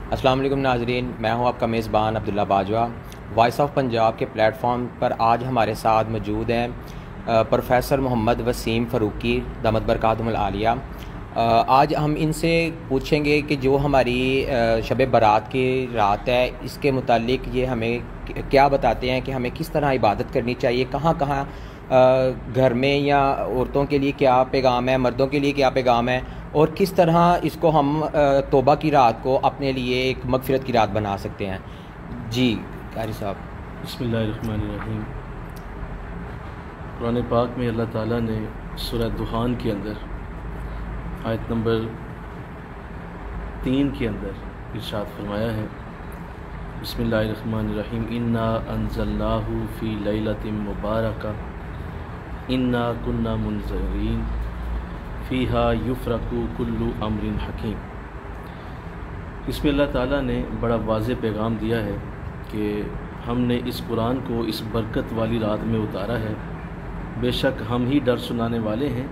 السلام علیکم ناظرین، میں ہوں آپ کا میزبان عبداللہ باجوہ۔ وائس آف پنجاب کے پلیٹ فارم پر آج ہمارے ساتھ موجود ہیں پروفیسر محمد وسیم فاروقی دامت برکاتہم العالیہ۔ آج ہم ان سے پوچھیں گے کہ جو ہماری شب برات کی رات ہے اس کے متعلق یہ ہمیں کیا بتاتے ہیں کہ ہمیں کس طرح عبادت کرنی چاہیے، کہاں کہاں گھر میں یا عورتوں کے لیے کیا پیغام ہے، مردوں کے لیے کیا پیغام ہے، اور کس طرح اس کو ہم توبہ کی رات کو اپنے لیے ایک مغفرت کی رات بنا سکتے ہیں۔ جی قاری صاحب۔ بسم اللہ الرحمن الرحیم۔ قرآن پاک میں اللہ تعالیٰ نے سورہ دخان کے اندر آیت نمبر 3 کے اندر ارشاد فرمایا ہے، بسم اللہ الرحمن الرحیم، انا انزلناہ فی لیلۃ مبارکہ انا کنا منذرین فیہا یفرق کل امر حکیم۔ اس میں اللہ تعالیٰ نے بڑا واضح پیغام دیا ہے کہ ہم نے اس قرآن کو اس برکت والی رات میں اتارا ہے، بے شک ہم ہی ڈر سنانے والے ہیں،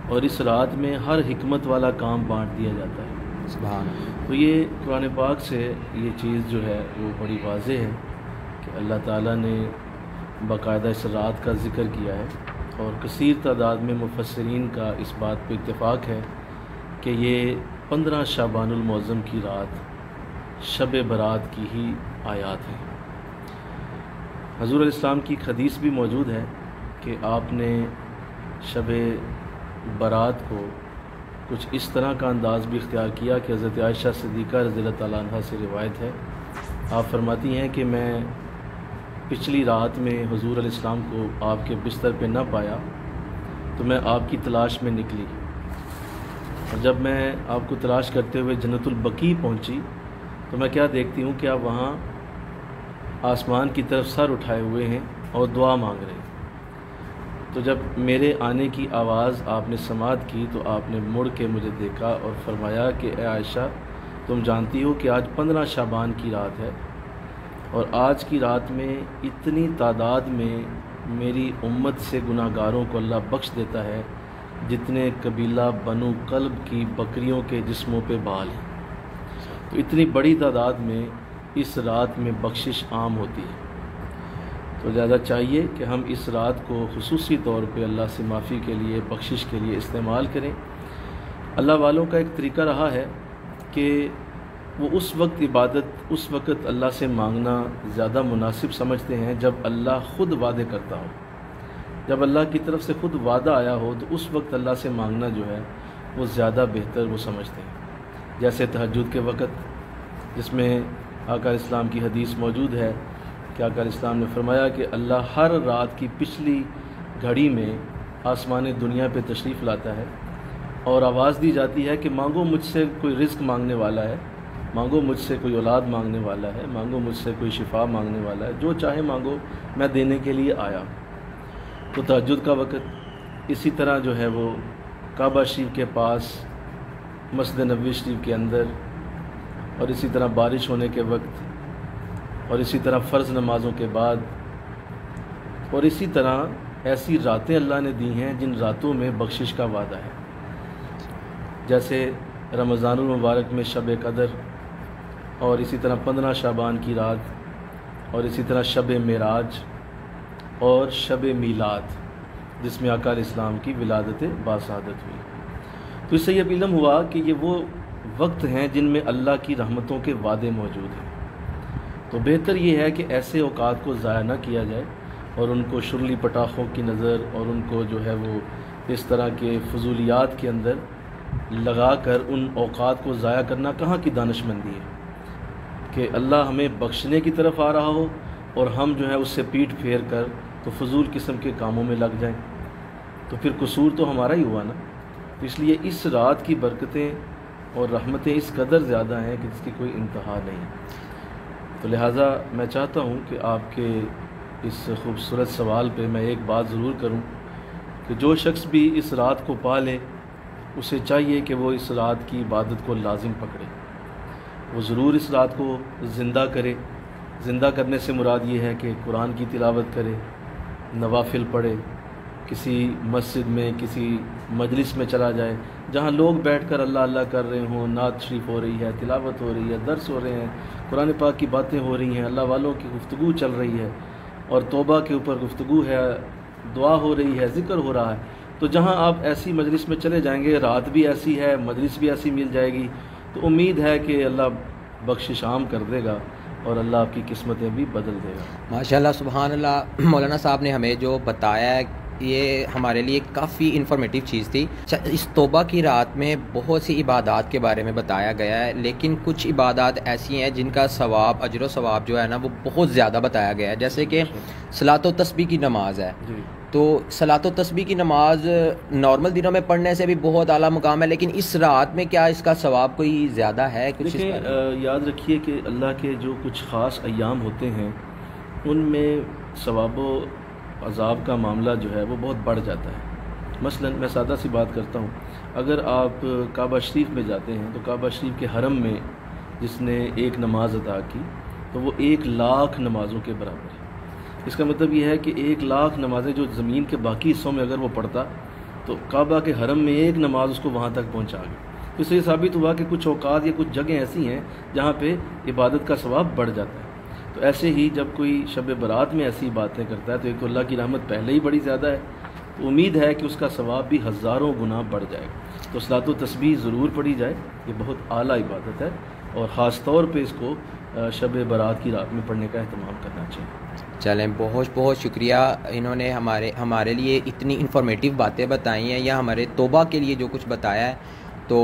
اور اس رات میں ہر حکمت والا کام بانٹ دیا جاتا ہے۔ سبحان اللہ۔ تو یہ قرآن پاک سے یہ چیز جو ہے وہ بڑی واضح ہے کہ اللہ تعالیٰ نے باقاعدہ اس رات کا ذکر کیا ہے، اور کثیر تعداد میں مفسرین کا اس بات پہ اتفاق ہے کہ یہ 15 شعبان المعظم کی رات شب برات کی ہی آیات ہیں۔ حضور علیہ السلام کی ایک حدیث بھی موجود ہے کہ آپ نے شب برات کو کچھ اس طرح کا انداز بھی اختیار کیا کہ حضرت عائشہ صدیقہ رضی اللہ تعالیٰ عنہ سے روایت ہے، آپ فرماتی ہیں کہ میں پچھلی رات میں حضور علیہ السلام کو آپ کے بستر پہ نہ پایا تو میں آپ کی تلاش میں نکلی، اور جب میں آپ کو تلاش کرتے ہوئے جنت البقیع پہنچی تو میں کیا دیکھتی ہوں کہ آپ وہاں آسمان کی طرف سر اٹھائے ہوئے ہیں اور دعا مانگ رہے ہیں۔ تو جب میرے آنے کی آواز آپ نے سماعت کی تو آپ نے مڑ کے مجھے دیکھا اور فرمایا کہ اے عائشہ، تم جانتی ہو کہ آج 15 شعبان کی رات ہے، اور آج کی رات میں اتنی تعداد میں میری امت سے گناہ گاروں کو اللہ بخش دیتا ہے جتنے قبیلہ بنو کلب کی بکریوں کے جسموں پہ بال ہیں۔ تو اتنی بڑی تعداد میں اس رات میں بخشش عام ہوتی ہے، تو زیادہ چاہیے کہ ہم اس رات کو خصوصی طور پہ اللہ سے معافی کے لیے، بخشش کے لیے استعمال کریں۔ اللہ والوں کا ایک طریقہ رہا ہے کہ وہ اس وقت عبادت، اس وقت اللہ سے مانگنا زیادہ مناسب سمجھتے ہیں جب اللہ خود وعدے کرتا ہو، جب اللہ کی طرف سے خود وعدہ آیا ہو تو اس وقت اللہ سے مانگنا جو ہے وہ زیادہ بہتر وہ سمجھتے ہیں۔ جیسے تہجد کے وقت، جس میں آقا اسلام کی حدیث موجود ہے کہ آقا اسلام نے فرمایا کہ اللہ ہر رات کی پچھلی گھڑی میں آسمان دنیا پہ تشریف لاتا ہے اور آواز دی جاتی ہے کہ مانگو مجھ سے، کوئی رزق مانگنے والا ہے، مانگو مجھ سے کوئی اولاد مانگنے والا ہے، مانگو مجھ سے کوئی شفا مانگنے والا ہے، جو چاہے مانگو، میں دینے کے لیے آیا۔ تو تہجد کا وقت اسی طرح جو ہے وہ کعبہ شریف کے پاس، مسجد نبوی شریف کے اندر، اور اسی طرح بارش ہونے کے وقت، اور اسی طرح فرض نمازوں کے بعد، اور اسی طرح ایسی راتیں اللہ نے دی ہیں جن راتوں میں بخشش کا وعدہ ہے، جیسے رمضان المبارک میں شب قدر، اور اسی طرح 15 شعبان کی رات، اور اسی طرح شب معراج اور شب میلاد جس میں آقا علیہ السلام کی ولادت باسعادت ہوئی۔ تو اس سے یہ علم ہوا کہ یہ وہ وقت ہیں جن میں اللہ کی رحمتوں کے وعدے موجود ہیں، تو بہتر یہ ہے کہ ایسے اوقات کو ضائع نہ کیا جائے، اور ان کو شرلی پٹاخوں کی نظر اور ان کو جو ہے وہ اس طرح کے فضولیات کے اندر لگا کر ان اوقات کو ضائع کرنا کہاں کی دانشمندی ہے کہ اللہ ہمیں بخشنے کی طرف آ رہا ہو اور ہم جو ہے اس سے پیٹھ پھیر کر تو فضول قسم کے کاموں میں لگ جائیں، تو پھر قصور تو ہمارا ہی ہوا نا۔ تو اس لیے اس رات کی برکتیں اور رحمتیں اس قدر زیادہ ہیں کہ جس کی کوئی انتہا نہیں۔ تو لہٰذا میں چاہتا ہوں کہ آپ کے اس خوبصورت سوال پہ میں ایک بات ضرور کروں کہ جو شخص بھی اس رات کو پا لے، اسے چاہیے کہ وہ اس رات کی عبادت کو لازم پکڑے، وہ ضرور اس رات کو زندہ کرے۔ زندہ کرنے سے مراد یہ ہے کہ قرآن کی تلاوت کرے، نوافل پڑھے، کسی مسجد میں کسی مجلس میں چلا جائے جہاں لوگ بیٹھ کر اللہ اللہ کر رہے ہوں، نعت شریف ہو رہی ہے، تلاوت ہو رہی ہے، درس ہو رہے ہیں، قرآن پاک کی باتیں ہو رہی ہیں، اللہ والوں کی گفتگو چل رہی ہے اور توبہ کے اوپر گفتگو ہے، دعا ہو رہی ہے، ذکر ہو رہا ہے، تو جہاں آپ ایسی مجلس میں چلے جائیں گے، رات بھی ایسی ہے، مجلس بھی ایسی مل جائے گی، تو امید ہے کہ اللہ بخشش عام کر دے گا اور اللہ آپ کی قسمتیں بھی بدل دے گا۔ ماشاءاللہ، سبحان اللہ۔ مولانا صاحب نے ہمیں جو بتایا ہے یہ ہمارے لیے کافی انفارمیٹیو چیز تھی۔ اس توبہ کی رات میں بہت سی عبادات کے بارے میں بتایا گیا ہے، لیکن کچھ عبادات ایسی ہیں جن کا ثواب، اجر و ثواب جو ہے نا وہ بہت زیادہ بتایا گیا ہے، جیسے کہ صلاۃ و تسبیح کی نماز ہے۔ تو صلاۃ و تسبیح کی نماز نارمل دنوں میں پڑھنے سے بھی بہت اعلیٰ مقام ہے، لیکن اس رات میں کیا اس کا ثواب کوئی زیادہ ہے؟ کچھ یاد رکھیے کہ اللہ کے جو کچھ خاص ایام ہوتے ہیں ان میں ثواب و عذاب کا معاملہ جو ہے وہ بہت بڑھ جاتا ہے۔ مثلا میں سادہ سی بات کرتا ہوں، اگر آپ کعبہ شریف میں جاتے ہیں تو کعبہ شریف کے حرم میں جس نے ایک نماز ادا کی تو وہ 1,00,000 نمازوں کے برابر ہے۔ اس کا مطلب یہ ہے کہ 1,00,000 نمازیں جو زمین کے باقی حصوں میں اگر وہ پڑھتا تو کعبہ کے حرم میں ایک نماز اس کو وہاں تک پہنچا گئی۔ اس سے یہ ثابت ہوا کہ کچھ اوقات یا کچھ جگہیں ایسی ہیں جہاں پہ عبادت کا ثواب بڑھ جاتا ہے۔ تو ایسے ہی جب کوئی شب برات میں ایسی باتیں کرتا ہے تو ایک تو اللہ کی رحمت پہلے ہی بڑی زیادہ ہے، تو امید ہے کہ اس کا ثواب بھی ہزاروں گنا بڑھ جائے گا۔ تو صلاۃ و تسبیح ضرور پڑھی جائے، یہ بہت اعلیٰ عبادت ہے اور خاص طور پہ اس کو شب برات کی رات میں پڑھنے کا اہتمام کرنا چاہیے۔ چلیں، بہت بہت شکریہ، انہوں نے ہمارے لیے اتنی انفارمیٹیو باتیں بتائی ہیں یا ہمارے توبہ کے لیے جو کچھ بتایا ہے۔ تو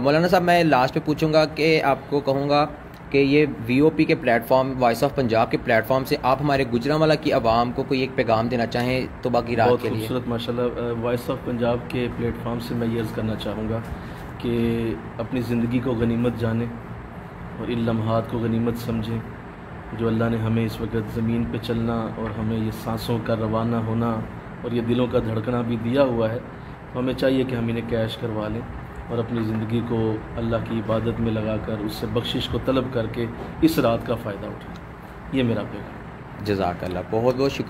مولانا صاحب میں لاسٹ پہ پوچھوں گا کہ آپ کو کہوں گا کہ یہ وی او پی کے platform, voice of Punjab کے پلیٹ فارم سے آپ ہمارے گجرانوالہ کی عوام کو کوئی ایک پیغام دینا چاہیں توبہ کی رات کے لیے؟ بہت خوبصورت، ماشاءاللہ۔ وائس آف پنجاب کے پلیٹ فارم سے میں یہ عرض کرنا چاہوں گا کہ اپنی زندگی کو غنیمت جانیں اور ان لمحات کو غنیمت سمجھیں جو اللہ نے ہمیں اس وقت زمین پہ چلنا اور ہمیں یہ سانسوں کا روانہ ہونا اور یہ دلوں کا دھڑکنا بھی دیا ہوا ہے، تو ہمیں چاہیے کہ ہم انہیں کیش کروا لیں اور اپنی زندگی کو اللہ کی عبادت میں لگا کر اس سے بخشش کو طلب کر کے اس رات کا فائدہ اٹھائیں۔ یہ میرا پیغام۔ جزاک اللہ، بہت بہت شکریہ۔